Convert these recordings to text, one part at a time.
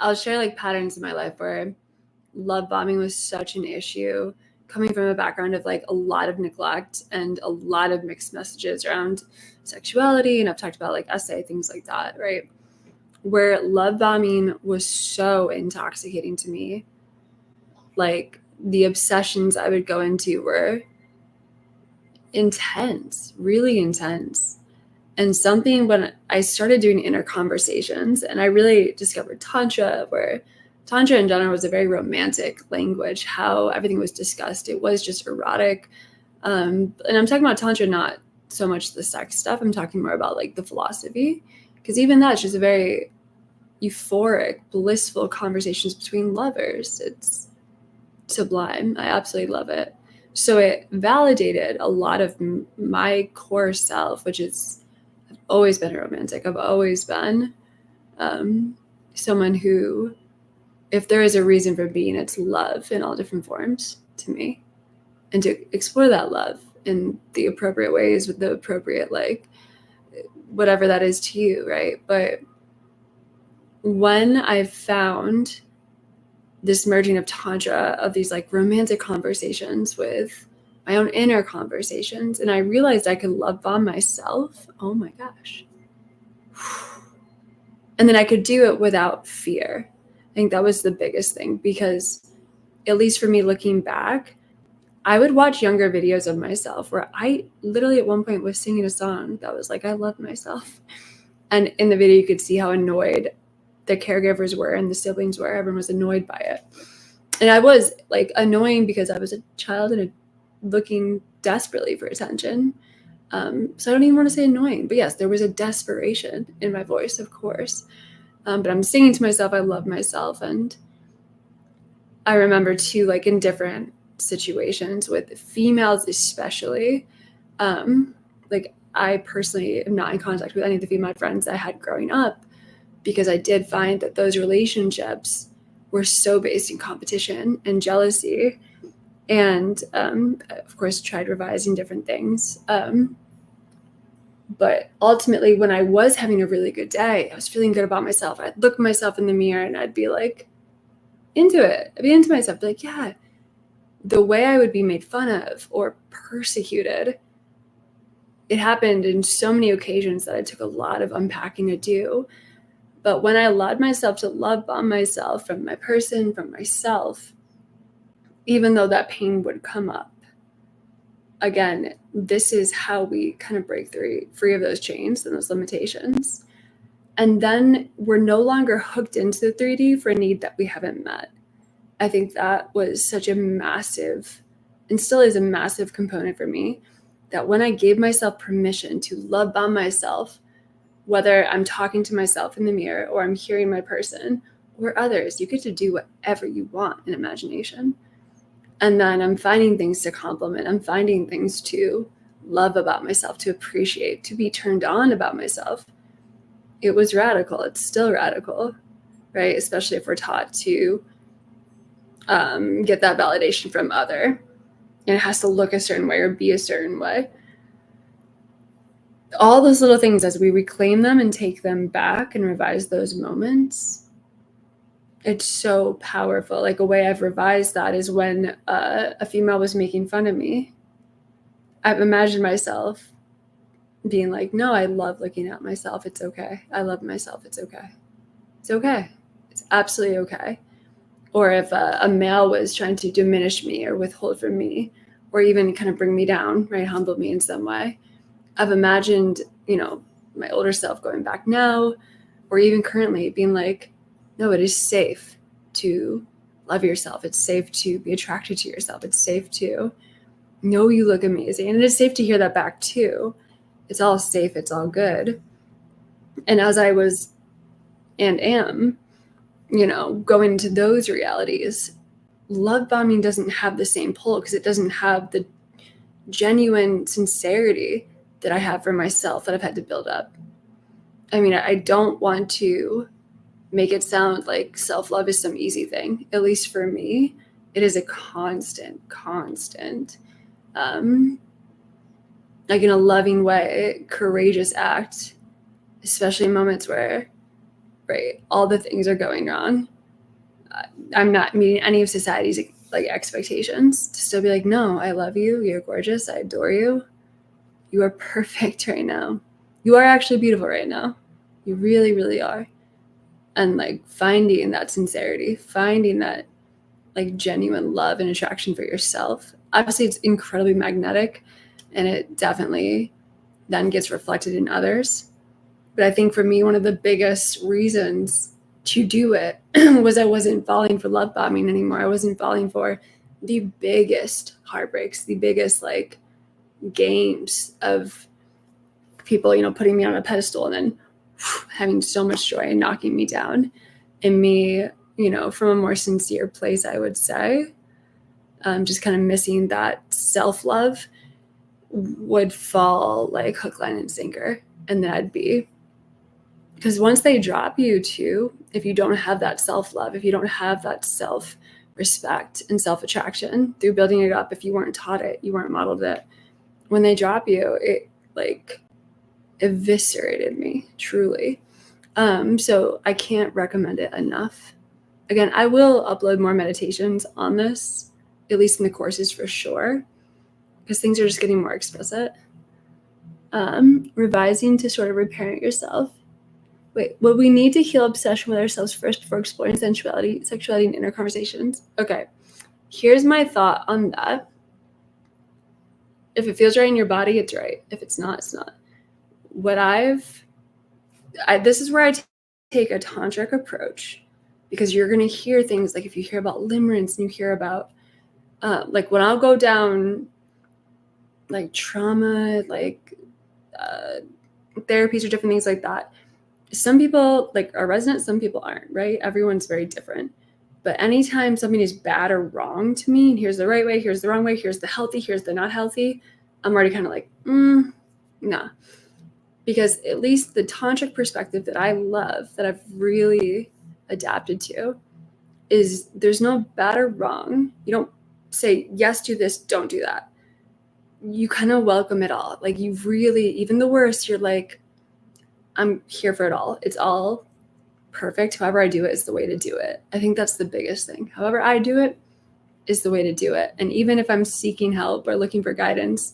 I'll share like patterns in my life where love bombing was such an issue, coming from a background of like a lot of neglect and a lot of mixed messages around sexuality. And I've talked about like essay, things like that, right? Where love bombing was so intoxicating to me. Like the obsessions I would go into were intense, really intense. And something when I started doing inner conversations, and I really discovered Tantra, where Tantra in general was a very romantic language, how everything was discussed. It was just erotic. And I'm talking about Tantra, not so much the sex stuff. I'm talking more about like the philosophy, because even that's just a very euphoric, blissful conversations between lovers. It's sublime. I absolutely love it. So it validated a lot of my core self, which is I've always been a romantic. I've always been someone who, if there is a reason for being, it's love in all different forms to me. And to explore that love in the appropriate ways with the appropriate, like, whatever that is to you, right? But when I found this merging of Tantra, of these like romantic conversations with my own inner conversations, and I realized I could love bomb myself, oh my gosh. And then I could do it without fear. I think that was the biggest thing, because at least for me looking back, I would watch younger videos of myself where I literally at one point was singing a song that was like, I love myself. And in the video, you could see how annoyed the caregivers were and the siblings were. Everyone was annoyed by it. And I was like annoying because I was a child and looking desperately for attention. So I don't even want to say annoying, but yes, there was a desperation in my voice, of course. But I'm singing to myself, I love myself. And I remember too, like in different situations with females especially, like I personally am not in contact with any of the female friends I had growing up, because I did find that those relationships were so based in competition and jealousy, and of course tried revising different things. But ultimately, when I was having a really good day, I was feeling good about myself, I'd look myself in the mirror and I'd be like into it. I'd be into myself, be like, yeah, the way I would be made fun of or persecuted, it happened in so many occasions that it took a lot of unpacking to do. But when I allowed myself to love bomb myself from my person, from myself, even though that pain would come up, again, this is how we kind of break free of those chains and those limitations. And then we're no longer hooked into the 3D for a need that we haven't met. I think that was such a massive, and still is a massive component for me, that when I gave myself permission to love bomb myself, whether I'm talking to myself in the mirror or I'm hearing my person or others, you get to do whatever you want in imagination. And then I'm finding things to compliment. I'm finding things to love about myself, to appreciate, to be turned on about myself. It was radical. It's still radical, right? Especially if we're taught to get that validation from other, and it has to look a certain way or be a certain way. All those little things, as we reclaim them and take them back and revise those moments, it's so powerful. Like a way I've revised that is when a female was making fun of me, I've imagined myself being like, no, I love looking at myself. It's okay. I love myself. It's okay. It's okay. It's absolutely okay. Or if a male was trying to diminish me or withhold from me, or even kind of bring me down, right, humble me in some way, I've imagined, my older self going back now, or even currently being like, no, it is safe to love yourself. It's safe to be attracted to yourself. It's safe to know you look amazing. And it is safe to hear that back too. It's all safe. It's all good. And as I was and am, going into those realities, love bombing doesn't have the same pull, because it doesn't have the genuine sincerity that I have for myself that I've had to build up. I mean, I don't want to make it sound like self-love is some easy thing. At least for me, it is a constant, like in a loving way, courageous act, especially in moments where right? All the things are going wrong. I'm not meeting any of society's like expectations to still be like, no, I love you. You're gorgeous. I adore you. You are perfect right now. You are actually beautiful right now. You really, really are. And like finding that sincerity, finding that like genuine love and attraction for yourself. Obviously, it's incredibly magnetic, and it definitely then gets reflected in others. But I think for me, one of the biggest reasons to do it was I wasn't falling for love bombing anymore. I wasn't falling for the biggest heartbreaks, the biggest like games of people, putting me on a pedestal and then having so much joy and knocking me down. And me, from a more sincere place, I would say, just kind of missing that self-love would fall like hook, line, and sinker. And then I'd be, because once they drop you too, if you don't have that self-love, if you don't have that self-respect and self-attraction through building it up, if you weren't taught it, you weren't modeled it, when they drop you, it like eviscerated me truly. So I can't recommend it enough. Again, I will upload more meditations on this, at least in the courses for sure, because things are just getting more explicit. Revising to sort of reparent yourself. Wait, well, we need to heal obsession with ourselves first before exploring sensuality, sexuality, and inner conversations. Okay, here's my thought on that. If it feels right in your body, it's right. If it's not, it's not. This is where I take a tantric approach, because you're going to hear things like if you hear about limerence and you hear about like when I'll go down like trauma, like therapies or different things like that. Some people like are resonant, some people aren't, right? Everyone's very different. But anytime something is bad or wrong to me, and here's the right way, here's the wrong way, here's the healthy, here's the not healthy, I'm already kind of like, nah. Because at least the tantric perspective that I love, that I've really adapted to, is there's no bad or wrong. You don't say, yes, do this, don't do that. You kind of welcome it all. Like you really, even the worst, you're like, I'm here for it all. It's all perfect. However I do it is the way to do it. I think that's the biggest thing. However I do it is the way to do it. And even if I'm seeking help or looking for guidance,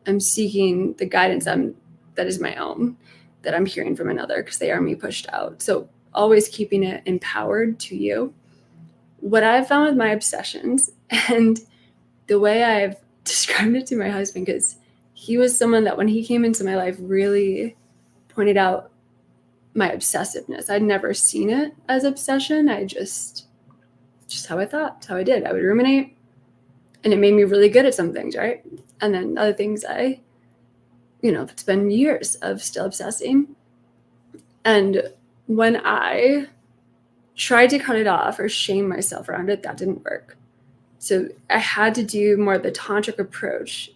I'm seeking the guidance that is my own, that I'm hearing from another, because they are me pushed out. So always keeping it empowered to you. What I've found with my obsessions, and the way I've described it to my husband, because he was someone that when he came into my life really pointed out my obsessiveness. I'd never seen it as obsession. I just how I thought, how I did. I would ruminate, and it made me really good at some things, right? And then other things it's been years of still obsessing. And when I tried to cut it off or shame myself around it, that didn't work. So I had to do more of the tantric approach.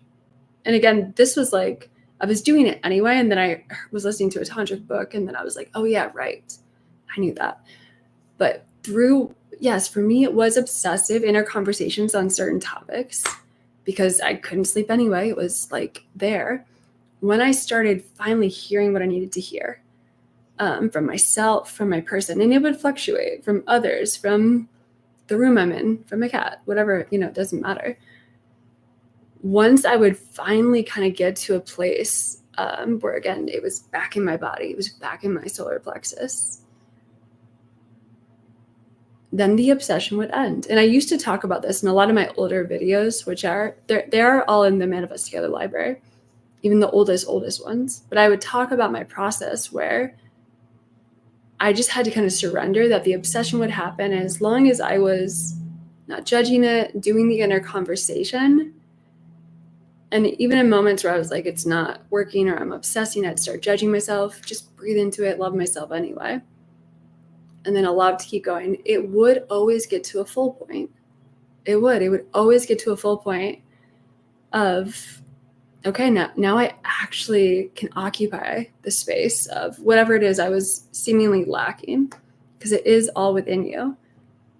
And again, this was like, I was doing it anyway. And then I was listening to a tantric book, and then I was like, oh yeah, right. I knew that. But for me, it was obsessive inner conversations on certain topics, because I couldn't sleep anyway. It was like there. When I started finally hearing what I needed to hear from myself, from my person, and it would fluctuate from others, from the room I'm in, from my cat, whatever, it doesn't matter. Once I would finally kind of get to a place where, again, it was back in my body, it was back in my solar plexus, then the obsession would end. And I used to talk about this in a lot of my older videos, which they're all in the Manifest Together library, even the oldest ones. But I would talk about my process where I just had to kind of surrender that the obsession would happen. And as long as I was not judging it, doing the inner conversation, and even in moments where I was like, it's not working or I'm obsessing, I'd start judging myself, just breathe into it, love myself anyway. And then allow it to keep going. It would always get to a full point. It would always get to a full point of, okay, now I actually can occupy the space of whatever it is I was seemingly lacking, because it is all within you.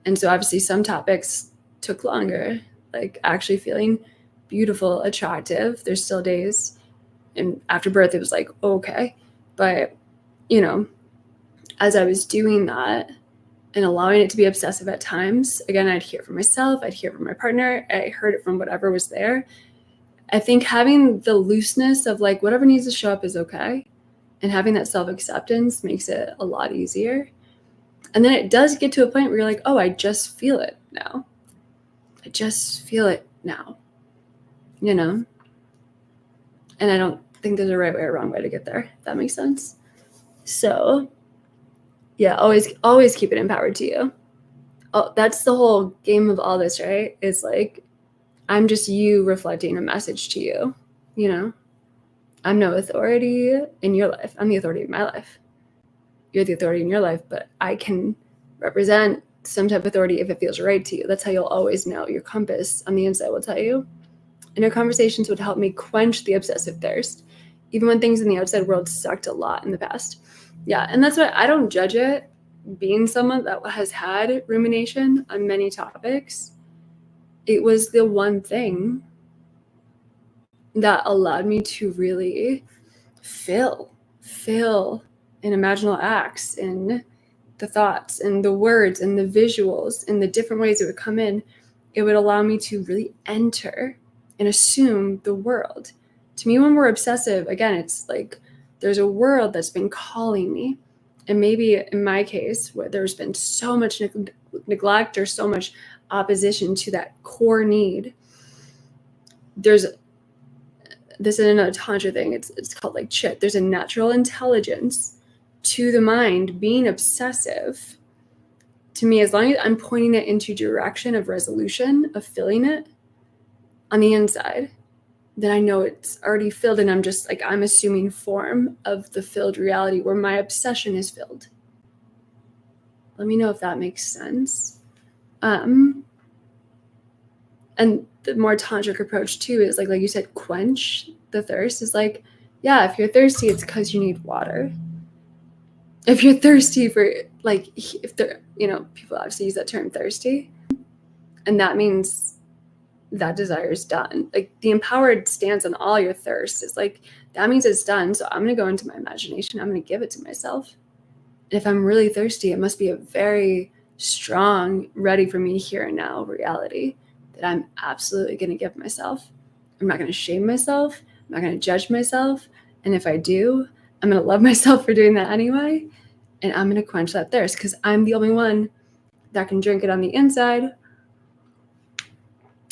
And so obviously some topics took longer, like actually feeling beautiful, attractive. There's still days, and after birth, it was like, okay. But, as I was doing that and allowing it to be obsessive at times, again, I'd hear from myself, I'd hear from my partner, I heard it from whatever was there. I think having the looseness of like whatever needs to show up is okay, and having that self-acceptance makes it a lot easier. And then it does get to a point where you're like, oh, I just feel it now. I just feel it now, you know? And I don't think there's a right way or wrong way to get there, if that makes sense. So yeah, always keep it empowered to you. Oh, that's the whole game of all this, right? Is like, I'm just you reflecting a message to you, you know? I'm no authority in your life. I'm the authority in my life. You're the authority in your life, but I can represent some type of authority if it feels right to you. That's how you'll always know. Your compass on the inside will tell you. And your conversations would help me quench the obsessive thirst, even when things in the outside world sucked a lot in the past. Yeah, and that's why I don't judge it. Being someone that has had rumination on many topics, it was the one thing that allowed me to really fill in imaginal acts, in the thoughts and the words and the visuals and the different ways it would come in. It would allow me to really enter and assume the world. To me, when we're obsessive, again, it's like there's a world that's been calling me. And maybe in my case, where there's been so much neglect or so much opposition to that core need, there's this is another tantra thing. It's called like chit. There's a natural intelligence to the mind being obsessive. To me, as long as I'm pointing it into direction of resolution, of filling it on the inside, then I know it's already filled, and I'm just like, I'm assuming form of the filled reality where my obsession is filled. Let me know if that makes sense. And the more tantric approach too is like you said, quench the thirst. Is like, yeah, if you're thirsty, it's because you need water. If you're thirsty for like, if they're, people obviously use that term thirsty, and that means that desire is done. Like the empowered stance on all your thirst is like, that means it's done. So I'm going to go into my imagination. I'm going to give it to myself. And if I'm really thirsty, it must be a very strong, ready for me here and now reality that I'm absolutely going to give myself. I'm not going to shame myself. I'm not going to judge myself. And if I do, I'm going to love myself for doing that anyway. And I'm going to quench that thirst because I'm the only one that can drink it on the inside.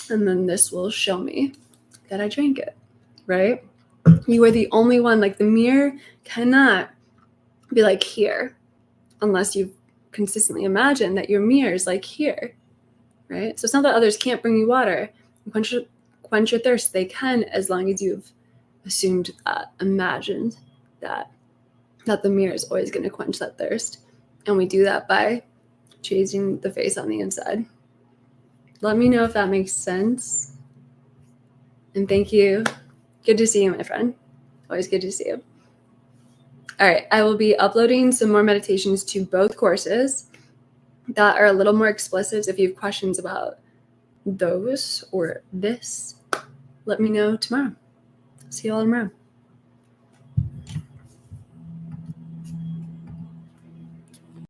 And then this will show me that I drank it, right? You are the only one. Like the mirror cannot be like here unless you've consistently imagined that your mirror is like here, right? So it's not that others can't bring you water. Quench your thirst. They can, as long as you've assumed that, imagined that the mirror is always going to quench that thirst. And we do that by changing the face on the inside. Let me know if that makes sense. And thank you. Good to see you, my friend. Always good to see you. All right, I will be uploading some more meditations to both courses that are a little more explicit. If you have questions about those or this, let me know tomorrow. See you all tomorrow.